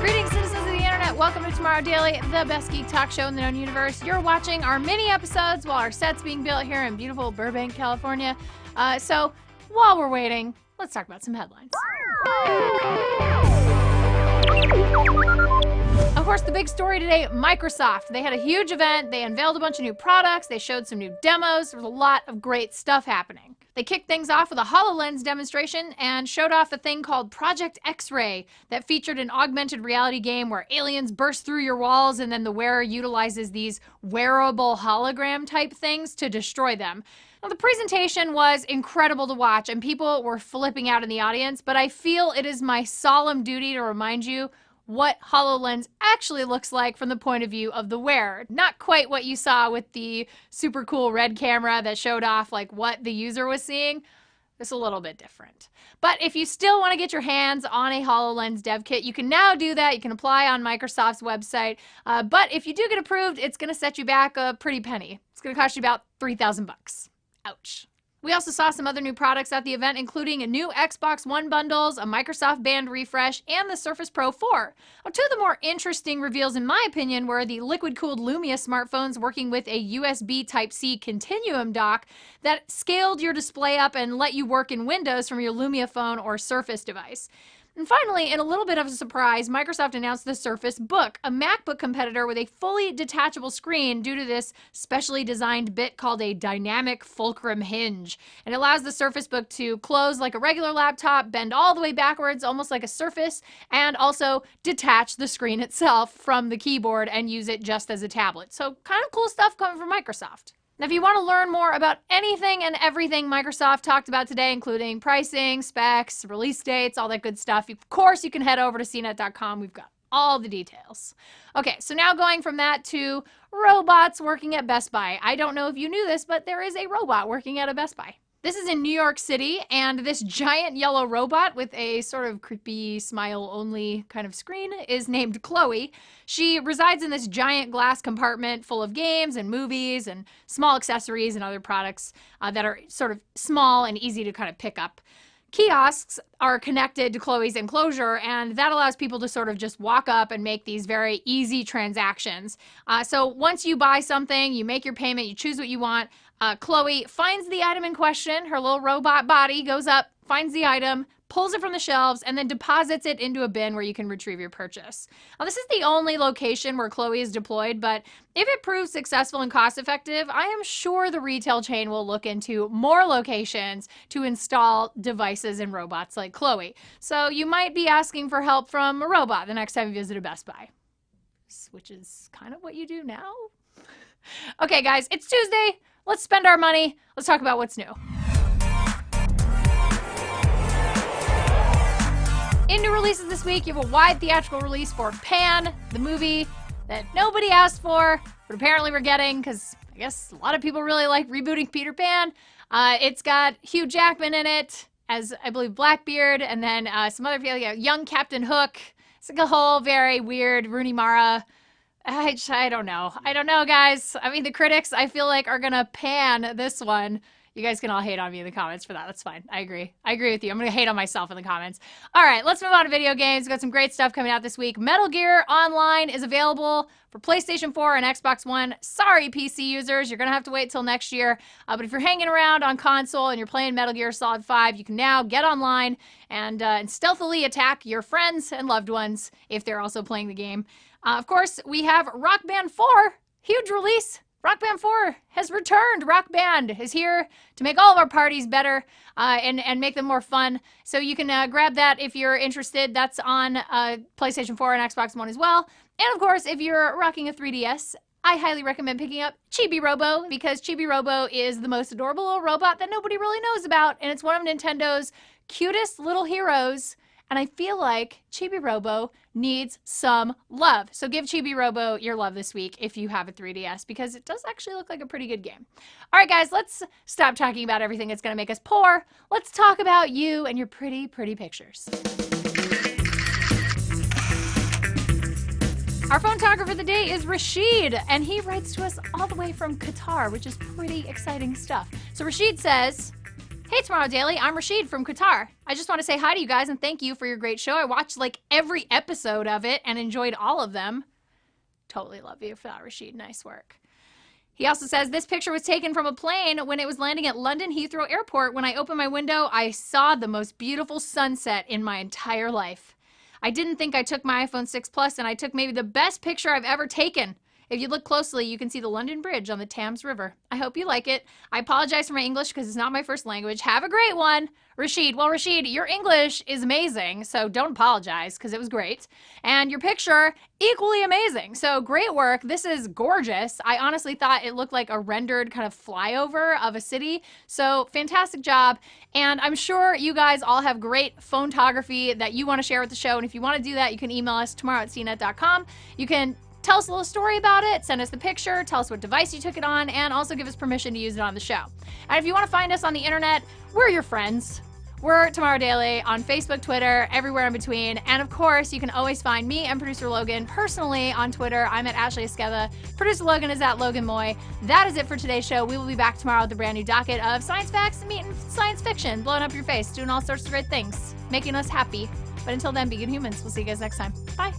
Greetings, citizens of the internet. Welcome to Tomorrow Daily, the best geek talk show in the known universe. You're watching our mini episodes while our set's being built here in beautiful Burbank, California. So while we're waiting, let's talk about some headlines. Of course, the big story today, Microsoft. They had a huge event. They unveiled a bunch of new products. They showed some new demos. There was a lot of great stuff happening. They kicked things off with a HoloLens demonstration and showed off a thing called Project X-Ray that featured an augmented reality game where aliens burst through your walls and then the wearer utilizes these wearable hologram type things to destroy them. Now, the presentation was incredible to watch and people were flipping out in the audience, but I feel it is my solemn duty to remind you what HoloLens actually looks like from the point of view of the wearer. Not quite what you saw with the super cool red camera that showed off like what the user was seeing. It's a little bit different. But if you still want to get your hands on a HoloLens dev kit, you can now do that. You can apply on Microsoft's website. But if you do get approved, it's going to set you back a pretty penny. It's going to cost you about $3,000. Ouch. We also saw some other new products at the event, including a new Xbox One bundles, a Microsoft Band refresh, and the Surface Pro 4. Now, two of the more interesting reveals, in my opinion, were the liquid-cooled Lumia smartphones working with a USB Type-C Continuum dock that scaled your display up and let you work in Windows from your Lumia phone or Surface device. And finally, in a little bit of a surprise, Microsoft announced the Surface Book, a MacBook competitor with a fully detachable screen due to this specially designed bit called a dynamic fulcrum hinge. And it allows the Surface Book to close like a regular laptop, bend all the way backwards, almost like a Surface, and also detach the screen itself from the keyboard and use it just as a tablet. So kind of cool stuff coming from Microsoft. Now, if you want to learn more about anything and everything Microsoft talked about today, including pricing, specs, release dates, all that good stuff, of course, you can head over to cnet.com. We've got all the details. Okay, so now going from that to robots working at Best Buy. I don't know if you knew this, but there is a robot working at a Best Buy. This is in New York City, and this giant yellow robot with a sort of creepy smile-only kind of screen is named Chloe. She resides in this giant glass compartment full of games and movies and small accessories and other products that are sort of small and easy to kind of pick up. Kiosks are connected to Chloe's enclosure, and that allows people to sort of just walk up and make these very easy transactions. So once you buy something, you make your payment, you choose what you want, Chloe finds the item in question, her little robot body goes up, finds the item, pulls it from the shelves, and then deposits it into a bin where you can retrieve your purchase. Now, this is the only location where Chloe is deployed, but if it proves successful and cost-effective, I am sure the retail chain will look into more locations to install devices and robots like Chloe. So you might be asking for help from a robot the next time you visit a Best Buy, which is kind of what you do now. Okay, guys, it's Tuesday. Let's spend our money. Let's talk about what's new. In new releases this week, you have a wide theatrical release for Pan, the movie that nobody asked for, but apparently we're getting because I guess a lot of people really like rebooting Peter Pan. It's got Hugh Jackman in it as, I believe, Blackbeard, and then some other people, young Captain Hook. It's like a whole very weird Rooney Mara. I don't know. I don't know, guys. I mean, the critics, I feel like, are going to pan this one. You guys can all hate on me in the comments for that. That's fine. I agree. I agree with you. I'm going to hate on myself in the comments. All right, let's move on to video games. We've got some great stuff coming out this week. Metal Gear Online is available for PlayStation 4 and Xbox One. Sorry, PC users. You're going to have to wait till next year. But if you're hanging around on console and you're playing Metal Gear Solid 5, you can now get online and stealthily attack your friends and loved ones if they're also playing the game. Of course, we have Rock Band 4. Huge release. Rock Band 4 has returned. Rock Band is here to make all of our parties better and make them more fun. So you can grab that if you're interested. That's on PlayStation 4 and Xbox One as well. And of course, if you're rocking a 3DS, I highly recommend picking up Chibi Robo because Chibi Robo is the most adorable little robot that nobody really knows about. And it's one of Nintendo's cutest little heroes. And I feel like Chibi Robo needs some love. So give Chibi Robo your love this week if you have a 3DS because it does actually look like a pretty good game. All right, guys, let's stop talking about everything that's going to make us poor. Let's talk about you and your pretty, pretty pictures. Our photographer of the day is Rashid, and he writes to us all the way from Qatar, which is pretty exciting stuff. So Rashid says, Hey, Tomorrow Daily, I'm Rashid from Qatar. I just want to say hi to you guys and thank you for your great show. I watched like every episode of it and enjoyed all of them. Totally love you for that, Rashid. Nice work. He also says, this picture was taken from a plane when it was landing at London Heathrow Airport. When I opened my window, I saw the most beautiful sunset in my entire life. I didn't think I took my iPhone 6 Plus, and I took maybe the best picture I've ever taken. If you look closely, you can see the London Bridge on the Thames River. I hope you like it. I apologize for my English because it's not my first language. Have a great one. Rashid. Well, Rashid, your English is amazing, so don't apologize because it was great. And your picture, equally amazing. So great work. This is gorgeous. I honestly thought it looked like a rendered kind of flyover of a city. So fantastic job. And I'm sure you guys all have great photography that you want to share with the show. And if you want to do that, you can email us tomorrow@cnet.com. You can tell us a little story about it, send us the picture, tell us what device you took it on, and also give us permission to use it on the show. And if you want to find us on the internet, we're your friends. We're Tomorrow Daily on Facebook, Twitter, everywhere in between. And of course, you can always find me and producer Logan personally on Twitter. I'm at Ashley Esqueda. Producer Logan is at Logan Moy. That is it for today's show. We will be back tomorrow with a brand new docket of science facts meeting science fiction, blowing up your face, doing all sorts of great things, making us happy. But until then, be good humans. We'll see you guys next time. Bye.